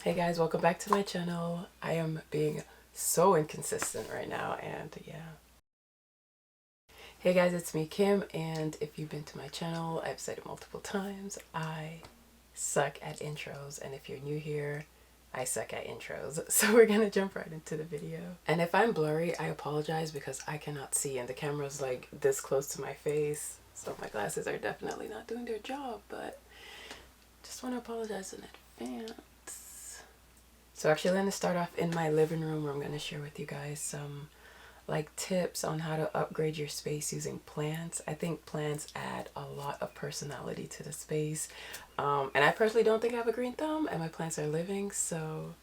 Hey guys, welcome back to my channel. I am being so inconsistent right now, and yeah. Hey guys, it's me, Kim, and if you've been to my channel, I've said it multiple times, I suck at intros, and if you're new here, I suck at intros. So we're gonna jump right into the video. And if I'm blurry, I apologize because I cannot see and the camera's like this close to my face, so my glasses are definitely not doing their job, but just want to apologize in advance. So actually, I'm going to start off in my living room where I'm going to share with you guys some like tips on how to upgrade your space using plants. I think plants add a lot of personality to the space. And I personally don't think I have a green thumb and my plants are living. So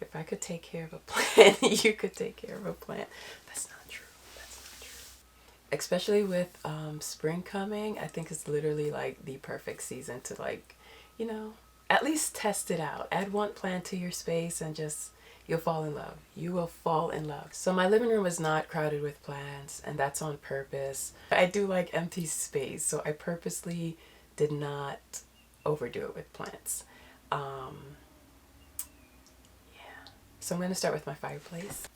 if I could take care of a plant, you could take care of a plant. That's not true. That's not true. Especially with spring coming, I think it's literally like the perfect season to like, you know, at least test it out. Add one plant to your space and just, you'll fall in love. You will fall in love. So my living room is not crowded with plants, and that's on purpose. I do like empty space, so I purposely did not overdo it with plants. Yeah. So I'm going to start with my fireplace.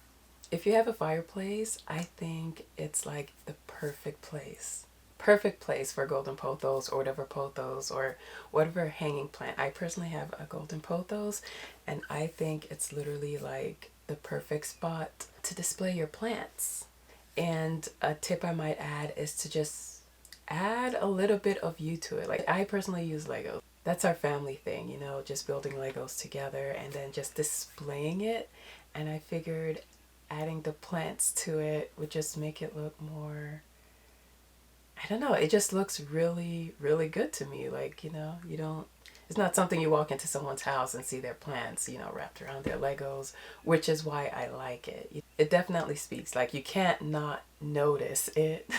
If you have a fireplace, I think it's like the perfect place. Perfect place for golden pothos or whatever hanging plant. I personally have a golden pothos, and I think it's literally like the perfect spot to display your plants. And a tip I might add is to just add a little bit of you to it. Like I personally use Legos. That's our family thing, you know, just building Legos together and then just displaying it. And I figured adding the plants to it would just make it look more, I don't know, it just looks really, really good to me. Like, you know, it's not something you walk into someone's house and see their plants, you know, wrapped around their Legos, which is why I like it. It definitely speaks, like you can't not notice it.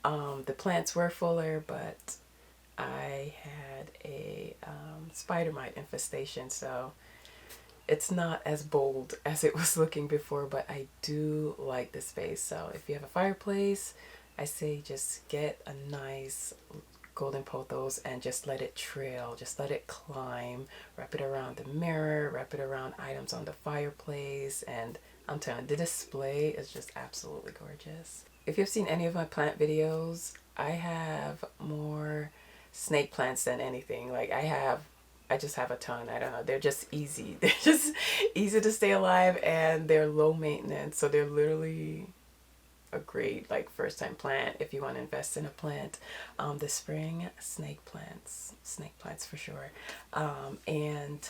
The plants were fuller, but I had a spider mite infestation, so it's not as bold as it was looking before, but I do like the space. So if you have a fireplace, I say just get a nice golden pothos and just let it trail, just let it climb, wrap it around the mirror, wrap it around items on the fireplace, and I'm telling you, the display is just absolutely gorgeous. If you've seen any of my plant videos, I have more snake plants than anything. Like I just have a ton. I don't know. They're just easy. They're just easy to stay alive and they're low maintenance. So they're literally a great like first time plant if you want to invest in a plant. This spring, snake plants for sure. And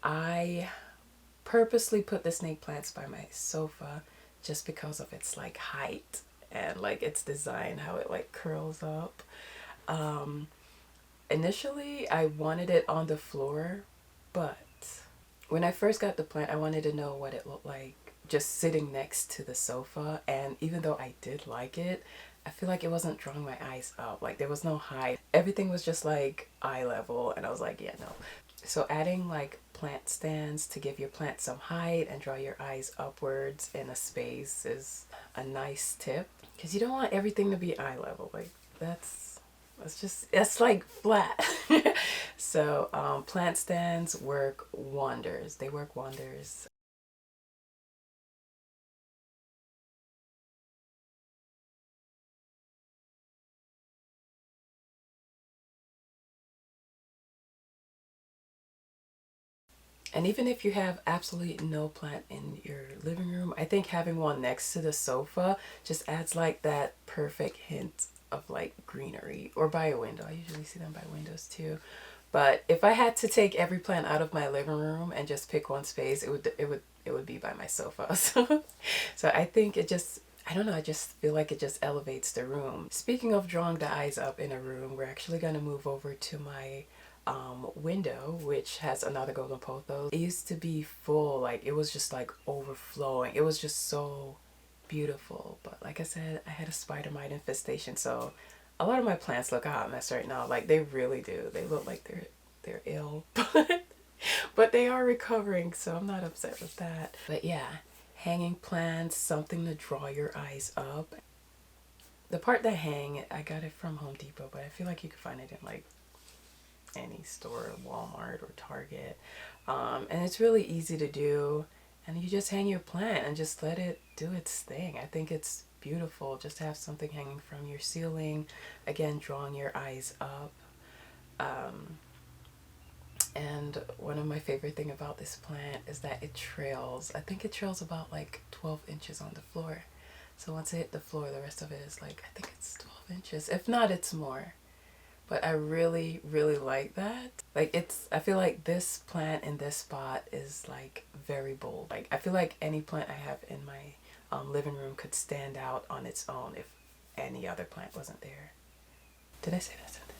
I purposely put the snake plants by my sofa just because of its like height and like its design, how it like curls up. Initially, I wanted it on the floor, but when I first got the plant, I wanted to know what it looked like just sitting next to the sofa. And even though I did like it, I feel like it wasn't drawing my eyes up. Like there was no height. Everything was just like eye level. And I was like, yeah, no. So adding like plant stands to give your plant some height and draw your eyes upwards in a space is a nice tip. Because you don't want everything to be eye level. Like that's like flat. So plant stands work wonders. They work wonders. And even if you have absolutely no plant in your living room, I think having one next to the sofa just adds like that perfect hint of like greenery, or by a window. I usually see them by windows too. But if I had to take every plant out of my living room and just pick one space, it would be by my sofa. So I think it just, I don't know, I just feel like it just elevates the room. Speaking of drawing the eyes up in a room, we're actually going to move over to my window, which has another golden pothos. It used to be full, like it was just like overflowing. It was just so beautiful. But like I said, I had a spider mite infestation, so a lot of my plants look a hot mess right now. Like they really do. They look like they're ill, but they are recovering, so I'm not upset with that. But yeah, hanging plants, something to draw your eyes up. The part that hang, I got it from Home Depot, but I feel like you could find it in like any store, Walmart or Target. And it's really easy to do, and you just hang your plant and just let it do its thing. I think it's beautiful just to have something hanging from your ceiling, again drawing your eyes up. And one of my favorite thing about this plant is that it trails. I think it trails about like 12 inches on the floor. So once it hit the floor, the rest of it is like, I think it's 12 inches. If not, it's more. But I really, really like that. Like I feel like this plant in this spot is like very bold. Like I feel like any plant I have in my living room could stand out on its own if any other plant wasn't there. Did I say that sentence right?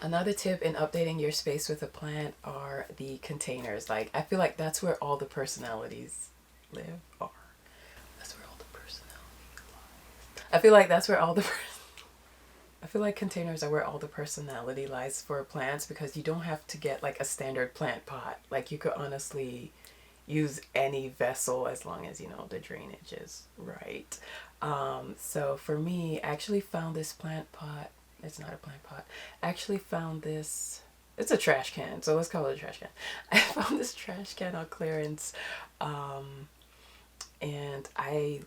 Another tip in updating your space with a plant are the containers. Like I feel like that's where all the personalities live. Or that's where all the personalities live. I feel like that's where all the I feel like containers are where all the personality lies for plants, because you don't have to get like a standard plant pot. Like you could honestly use any vessel as long as you know the drainage is right. So for me, I actually found this plant pot. It's not a plant pot. I actually found this. It's a trash can, so let's call it a trash can. I found this trash can on clearance, and I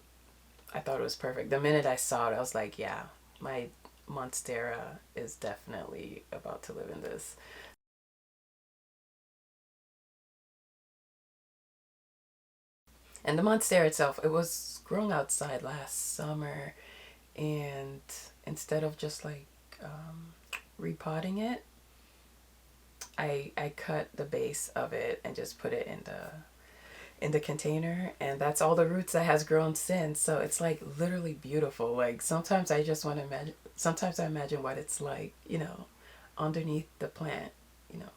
thought it was perfect. The minute I saw it, I was like, yeah, my Monstera is definitely about to live in this. And the Monstera itself, it was growing outside last summer, and instead of just like repotting it, I cut the base of it and just put it in the container, and that's all the roots that has grown since. So it's like literally beautiful. Like sometimes I just want to imagine, sometimes I imagine what it's like, you know, underneath the plant, you know,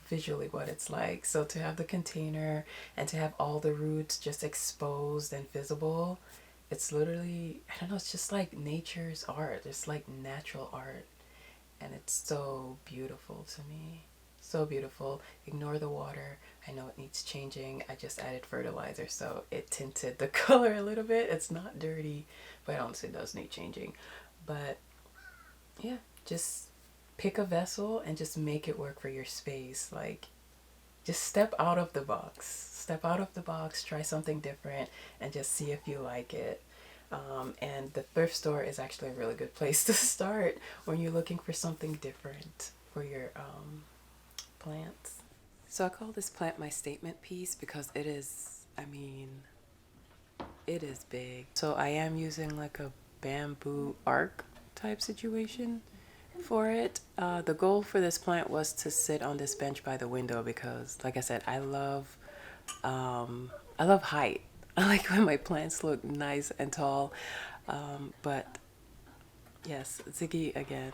visually what it's like. So to have the container and to have all the roots just exposed and visible, it's literally, I don't know, it's just like nature's art. It's like natural art, and it's so beautiful to me. So beautiful. Ignore the water. I know it needs changing. I just added fertilizer, so it tinted the color a little bit. It's not dirty, but honestly it does need changing. But yeah, just pick a vessel and just make it work for your space. Like just step out of the box. Step out of the box, try something different, and just see if you like it. And the thrift store is actually a really good place to start when you're looking for something different for your plants. So I call this plant my statement piece because it is, I mean, it is big. So I am using like a bamboo arc type situation for it. The goal for this plant was to sit on this bench by the window because, like I said, I love height. I like when my plants look nice and tall. But yes, Ziggy again.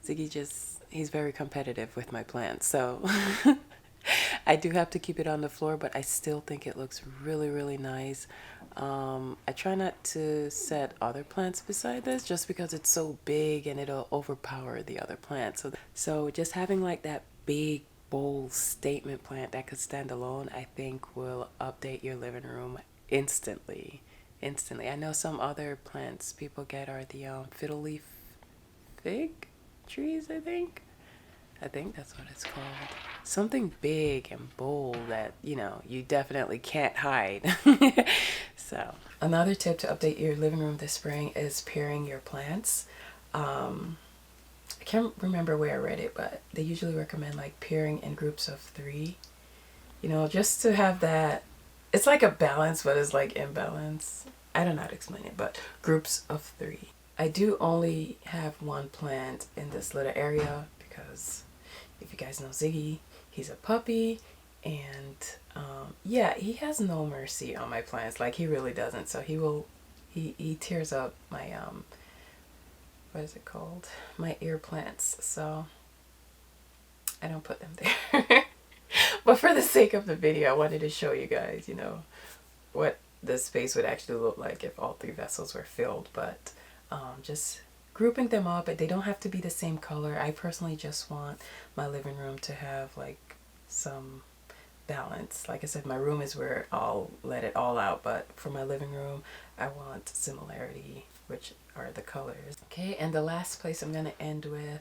Ziggy just, he's very competitive with my plants. So I do have to keep it on the floor, but I still think it looks really, really nice. I try not to set other plants beside this just because it's so big and it'll overpower the other plants. So just having like that big, bold statement plant that could stand alone, I think will update your living room instantly. Instantly. I know some other plants people get are the fiddle leaf fig trees, I think. I think that's what it's called. Something big and bold that, you know, you definitely can't hide. So, another tip to update your living room this spring is pairing your plants. I can't remember where I read it, but they usually recommend like pairing in groups of 3. You know, just to have that, it's like a balance, but it's like imbalance. I don't know how to explain it, but groups of 3. I do only have one plant in this little area because if you guys know Ziggy, he's a puppy, and yeah, he has no mercy on my plants. Like he really doesn't. So he tears up my what is it called? My ear plants. So I don't put them there. But for the sake of the video, I wanted to show you guys, you know, what the space would actually look like if all 3 vessels were filled. But just grouping them up, but they don't have to be the same color. I personally just want my living room to have like some balance. Like I said, my room is where I'll let it all out, but for my living room, I want similarity, which are the colors. Okay, and the last place I'm gonna end with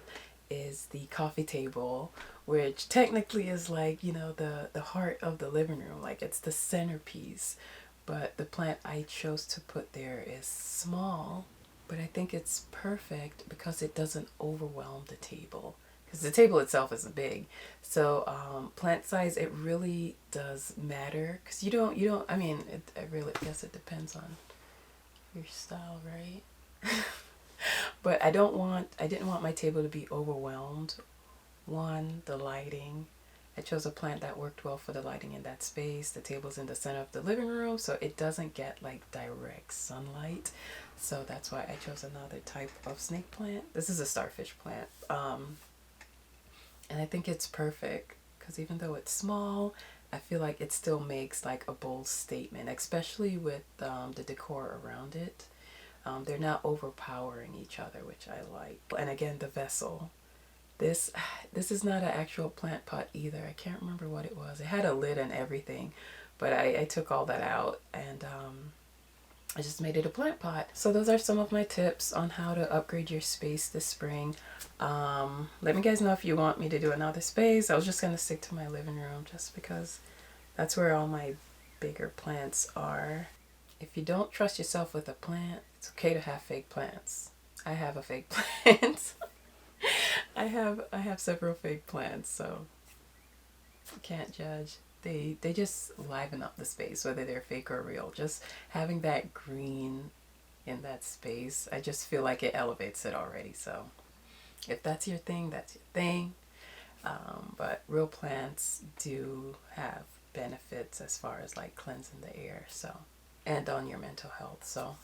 is the coffee table, which technically is like, you know, the heart of the living room. Like it's the centerpiece. But the plant I chose to put there is small, but I think it's perfect because it doesn't overwhelm the table. Because the table itself isn't big. So plant size, it really does matter. Because you don't, I mean, I really guess it depends on your style, right? But I didn't want my table to be overwhelmed. One, the lighting. I chose a plant that worked well for the lighting in that space. The table's in the center of the living room, so it doesn't get like direct sunlight. So that's why I chose another type of snake plant. This is a starfish plant. And I think it's perfect because even though it's small, I feel like it still makes like a bold statement, especially with the decor around it. They're not overpowering each other, which I like. And again, the vessel. This this is not an actual plant pot either. I can't remember what it was. It had a lid and everything, but I took all that out and I just made it a plant pot. So those are some of my tips on how to upgrade your space this spring. Let me guys know if you want me to do another space. I was just going to stick to my living room just because that's where all my bigger plants are. If you don't trust yourself with a plant, it's okay to have fake plants. I have a fake plant. I have several fake plants, so you can't judge. They just liven up the space, whether they're fake or real. Just having that green in that space, I just feel like it elevates it already. So if that's your thing, that's your thing. But real plants do have benefits as far as like cleansing the air, so, and on your mental health. So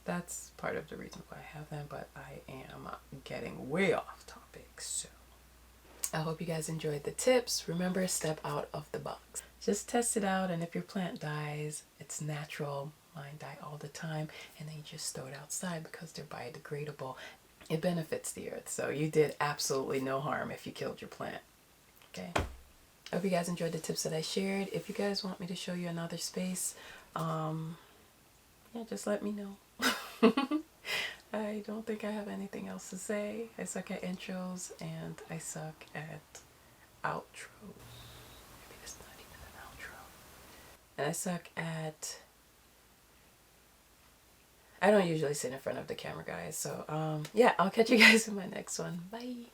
that's part of the reason why I have them, but I am getting way off topic. So I hope you guys enjoyed the tips. Remember, step out of the box. Just test it out, and if your plant dies, it's natural. Mine die all the time, and then you just throw it outside because they're biodegradable. It benefits the earth, so you did absolutely no harm if you killed your plant. Okay. I hope you guys enjoyed the tips that I shared. If you guys want me to show you another space, yeah, just let me know. I don't think I have anything else to say. I suck at intros and I suck at outros. Maybe that's not even an outro. And I suck at... I don't usually sit in front of the camera, guys. So, yeah, I'll catch you guys in my next one. Bye.